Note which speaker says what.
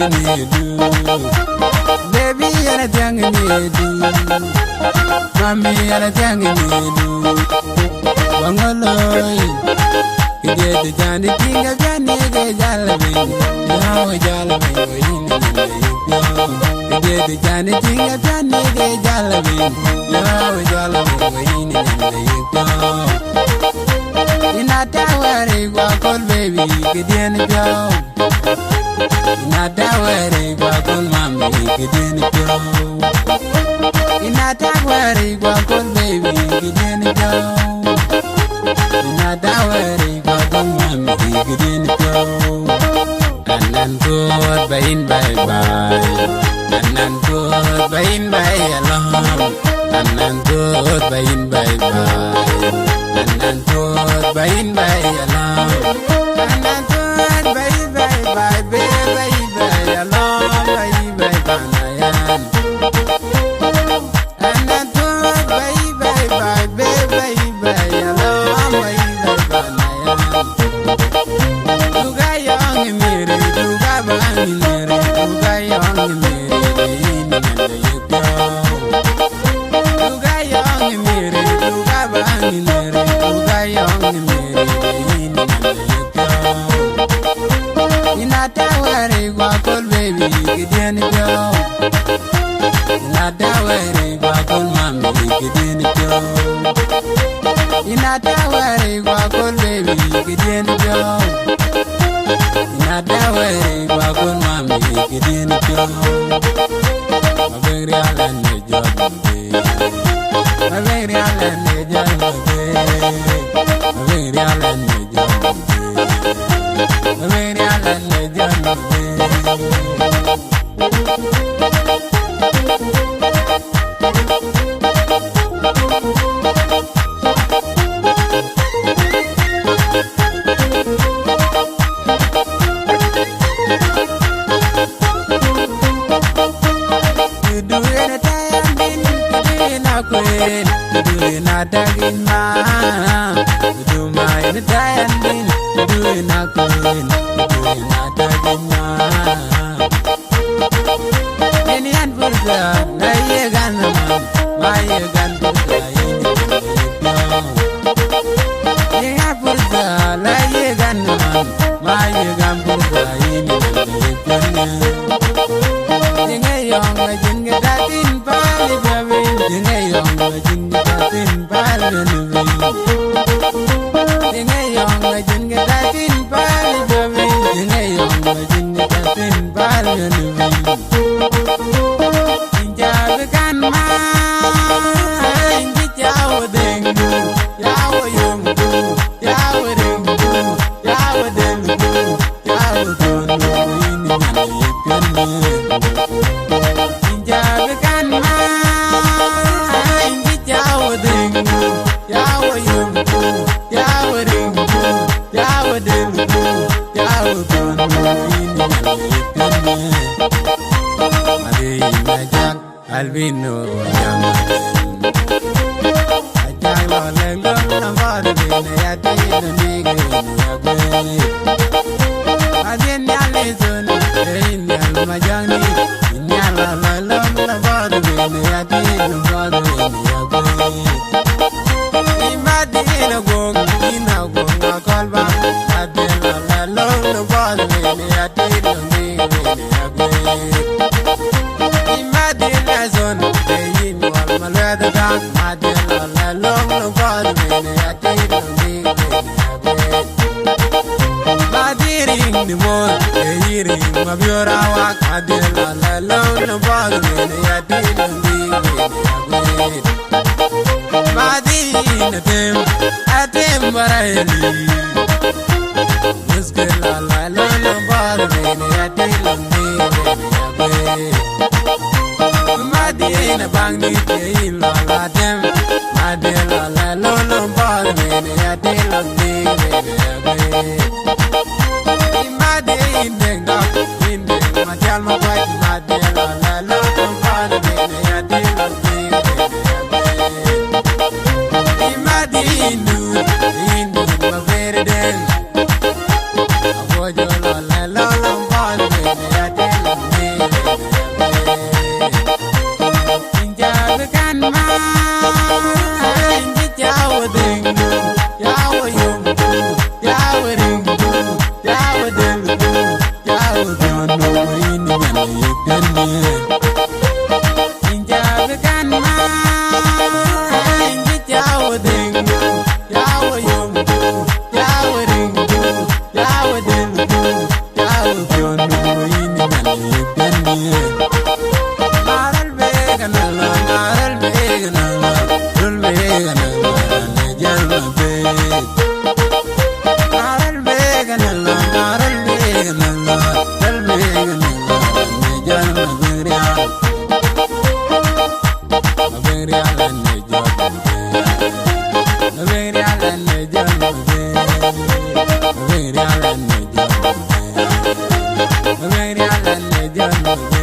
Speaker 1: me do. Baby, anything me do. Mommy, anything me do. Wangaloy, get the Johnny King of Johnny Jalabin. Now Jalabin, get the Johnny King of Johnny Jalabin. Now Jalabin, in a tower, walk on baby, get in the job. In a tower, walk on mommy, get in the job. In a tower, walk on baby, get in the job. In a tower, walk on mommy, get in the job. And then good bye bye. And then good bye alone. And then good bye bye. And then good bye alone. And then good bye baby alone. Bye banayan. And then good bye baby alone. Bye banayan. Duga young mere, duga bang mere, duga young mere, in you go. Duga young mere, duga bang mere, duga young mere, in you go. In a tower, walk on baby, get in the job. In a tower, walk on mommy, get in the job. In a tower, walk on baby, get in the job. In a tower, walk on mommy, get in the job. A very island job, a very island job, a very island job, a very island job. Dagin ma, do my dagin, do na queen, do na dagin ma. Any anburga, na ye gan ma, my ye gan burga in the ye anburga, na ye gan ma, my ye gan burga in the ye young, I didn't get that in Bali, ye young, I didn't get that in Bali. In a young legend, get that in Bali, in a young legend, get that in Bali. In Javigan, in the Yawa Dengu, Yawa Yungu, Yawa Dengu, Yawa Dengu, Yawa Dengu, in the Javigan, in the Yawa Dengu. Yawa yungu, yawa ringu, yawa dengu, yawa donu ini Mari majak albino yaman. Ajak lo lelo nambari bine ya tino nige yagwe. Adien nyale zoni, nyal majani, nyal lelo nambari bine ya tino nambari yagwe. Adina go, a colba. Adina la long ball, Adina me, Adina zone, the in one, my leather down. Adina la long ball, Adina me, Adina in the wall, the eating of your hour. Adina la long ball, Adina me, Madina dem, atem barayli. Muskila la la bar mene atil me. Madina bangni te la la dem, Madina la la bar mene atil me. Madina denga, inde majal ma pai. Madina la la bar mene atil me. Indu, ma verde den. Avojo la la la bal me atel. غير على اللي جنبه